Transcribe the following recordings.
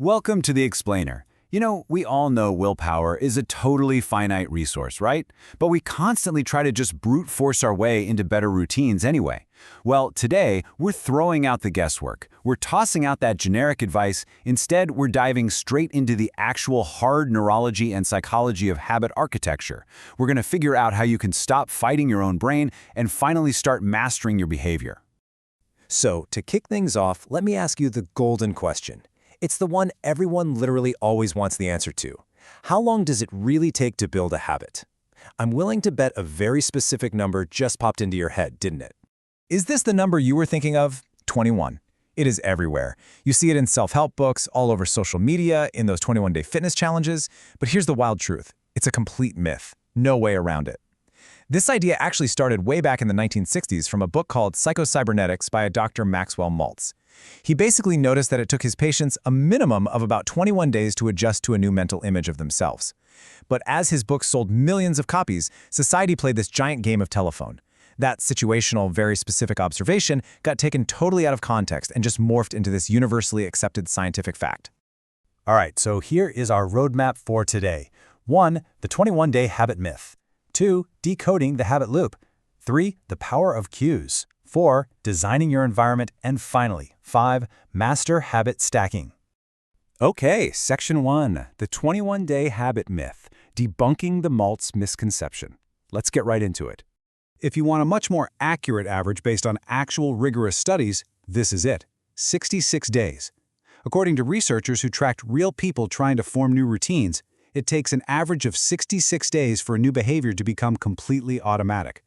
Welcome to the Explainer. We all know willpower is a totally finite resource, right? But we constantly try to just brute force our way into better routines anyway. Well, today, we're throwing out the guesswork. We're tossing out that generic advice. Instead, we're diving straight into the actual hard neurology and psychology of habit architecture. We're going to figure out how you can stop fighting your own brain and finally start mastering your behavior. So, to kick things off, let me ask you the golden question. It's the one everyone literally always wants the answer to. How long does it really take to build a habit? I'm willing to bet a very specific number just popped into your head, didn't it? Is this the number you were thinking of? 21. It is everywhere. You see it in self-help books, all over social media, in those 21-day fitness challenges. But here's the wild truth. It's a complete myth. No way around it. This idea actually started way back in the 1960s from a book called Psychocybernetics by a Dr. Maxwell Maltz. He basically noticed that it took his patients a minimum of about 21 days to adjust to a new mental image of themselves. But as his book sold millions of copies, society played this giant game of telephone. That situational, very specific observation got taken totally out of context and just morphed into this universally accepted scientific fact. All right, so here is our roadmap for today. 1. The 21-day habit myth. 2. Decoding the habit loop. 3. The power of cues. 4. Designing your environment. And finally, 5. Master habit stacking. Okay, Section 1, the 21-day habit myth, debunking the Maltz misconception. Let's get right into it. If you want a much more accurate average based on actual rigorous studies, this is it, 66 days. According to researchers who tracked real people trying to form new routines, it takes an average of 66 days for a new behavior to become completely automatic.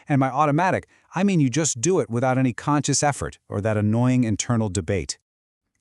And by automatic, I mean you just do it without any conscious effort or that annoying internal debate.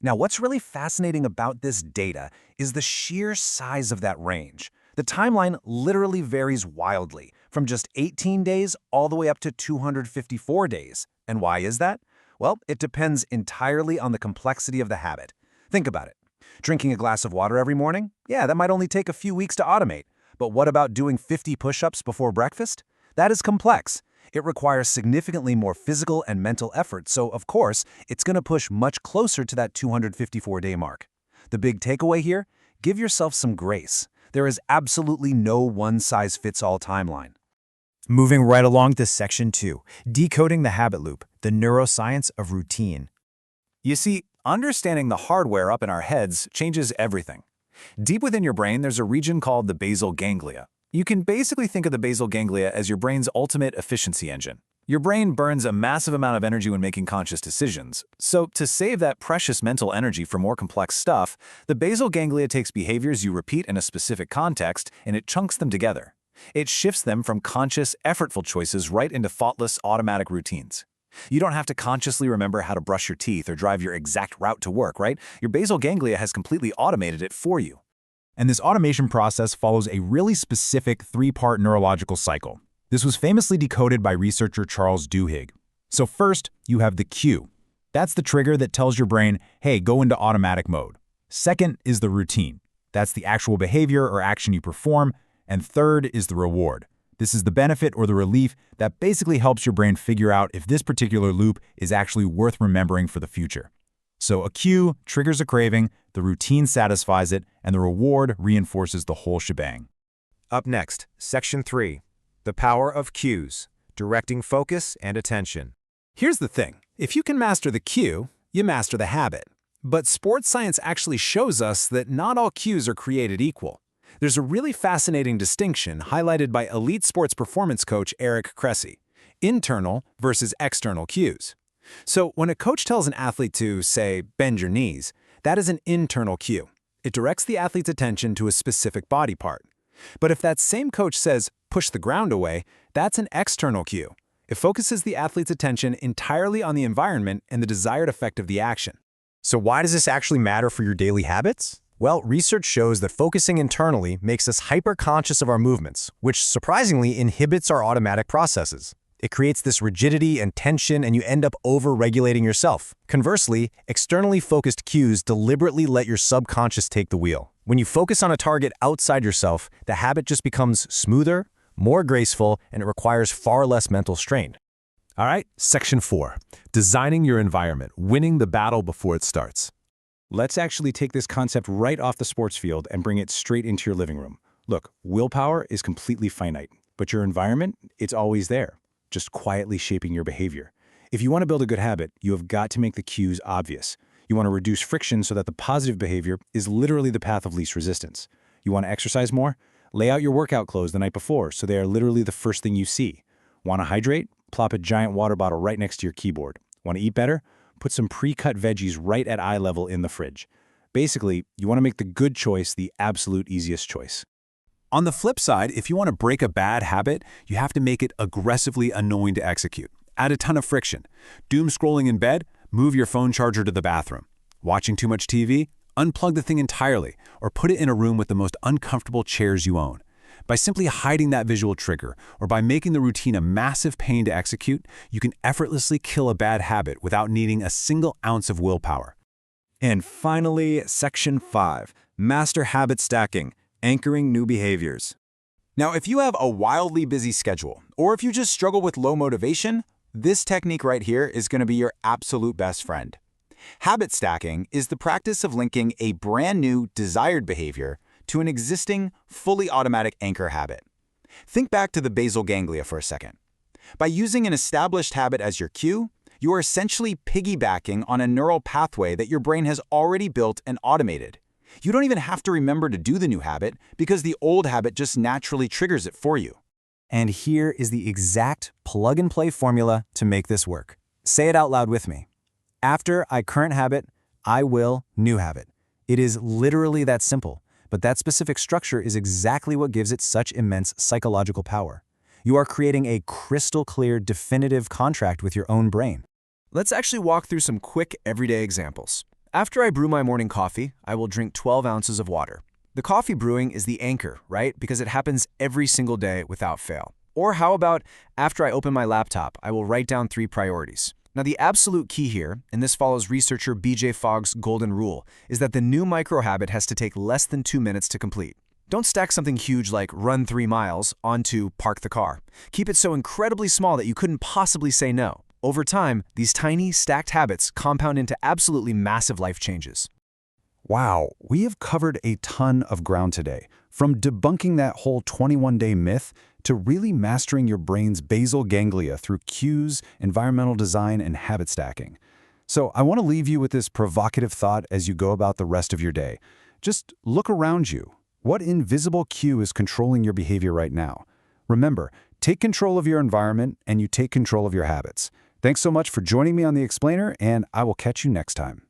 Now, what's really fascinating about this data is the sheer size of that range. The timeline literally varies wildly, from just 18 days all the way up to 254 days. And why is that? Well, it depends entirely on the complexity of the habit. Think about it. Drinking a glass of water every morning? Yeah, that might only take a few weeks to automate. But what about doing 50 push-ups before breakfast? That is complex. It requires significantly more physical and mental effort, so of course, it's going to push much closer to that 254-day mark. The big takeaway here? Give yourself some grace. There is absolutely no one-size-fits-all timeline. Moving right along to Section 2, decoding the habit loop, the neuroscience of routine. You see, understanding the hardware up in our heads changes everything. Deep within your brain, there's a region called the basal ganglia. You can basically think of the basal ganglia as your brain's ultimate efficiency engine. Your brain burns a massive amount of energy when making conscious decisions. So to save that precious mental energy for more complex stuff, the basal ganglia takes behaviors you repeat in a specific context and it chunks them together. It shifts them from conscious, effortful choices right into thoughtless, automatic routines. You don't have to consciously remember how to brush your teeth or drive your exact route to work, right? Your basal ganglia has completely automated it for you. And this automation process follows a really specific three-part neurological cycle. This was famously decoded by researcher Charles Duhigg. So first, you have the cue. That's the trigger that tells your brain, hey, go into automatic mode. Second is the routine. That's the actual behavior or action you perform. And third is the reward. This is the benefit or the relief that basically helps your brain figure out if this particular loop is actually worth remembering for the future. So a cue triggers a craving, the routine satisfies it, and the reward reinforces the whole shebang. Up next, Section 3, the power of cues, directing focus and attention. Here's the thing. If you can master the cue, you master the habit. But sports science actually shows us that not all cues are created equal. There's a really fascinating distinction highlighted by elite sports performance coach Eric Cressey: internal versus external cues. So when a coach tells an athlete to, say, bend your knees, that is an internal cue. It directs the athlete's attention to a specific body part. But if that same coach says, push the ground away, that's an external cue. It focuses the athlete's attention entirely on the environment and the desired effect of the action. So why does this actually matter for your daily habits? Well, research shows that focusing internally makes us hyper-conscious of our movements, which surprisingly inhibits our automatic processes. It creates this rigidity and tension, and you end up over-regulating yourself. Conversely, externally focused cues deliberately let your subconscious take the wheel. When you focus on a target outside yourself, the habit just becomes smoother, more graceful, and it requires far less mental strain. All right, Section 4, designing your environment, winning the battle before it starts. Let's actually take this concept right off the sports field and bring it straight into your living room. Look, willpower is completely finite, but your environment, it's always there, just quietly shaping your behavior. If you want to build a good habit, you have got to make the cues obvious. You want to reduce friction so that the positive behavior is literally the path of least resistance. You want to exercise more? Lay out your workout clothes the night before so they are literally the first thing you see. Want to hydrate? Plop a giant water bottle right next to your keyboard. Want to eat better? Put some pre-cut veggies right at eye level in the fridge. Basically, you want to make the good choice the absolute easiest choice. On the flip side, if you want to break a bad habit, you have to make it aggressively annoying to execute. Add a ton of friction. Doom scrolling in bed? Move your phone charger to the bathroom. Watching too much TV? Unplug the thing entirely, or put it in a room with the most uncomfortable chairs you own. By simply hiding that visual trigger, or by making the routine a massive pain to execute, you can effortlessly kill a bad habit without needing a single ounce of willpower. And finally, Section 5, Master Habit Stacking, Anchoring New Behaviors. Now, if you have a wildly busy schedule, or if you just struggle with low motivation, this technique right here is going to be your absolute best friend. Habit stacking is the practice of linking a brand new desired behavior to an existing, fully automatic anchor habit. Think back to the basal ganglia for a second. By using an established habit as your cue, you are essentially piggybacking on a neural pathway that your brain has already built and automated. You don't even have to remember to do the new habit because the old habit just naturally triggers it for you. And here is the exact plug-and-play formula to make this work. Say it out loud with me. After I current habit, I will new habit. It is literally that simple, but that specific structure is exactly what gives it such immense psychological power. You are creating a crystal clear, definitive contract with your own brain. Let's actually walk through some quick, everyday examples. After I brew my morning coffee, I will drink 12 ounces of water. The coffee brewing is the anchor, right? Because it happens every single day without fail. Or how about after I open my laptop, I will write down 3 priorities. Now, the absolute key here, and this follows researcher BJ Fogg's golden rule, is that the new micro-habit has to take less than 2 minutes to complete. Don't stack something huge like run 3 miles onto park the car. Keep it so incredibly small that you couldn't possibly say no. Over time, these tiny, stacked habits compound into absolutely massive life changes. Wow, we have covered a ton of ground today, from debunking that whole 21-day myth to really mastering your brain's basal ganglia through cues, environmental design, and habit stacking. So I want to leave you with this provocative thought as you go about the rest of your day. Just look around you. What invisible cue is controlling your behavior right now? Remember, take control of your environment and you take control of your habits. Thanks so much for joining me on The Explainer, and I will catch you next time.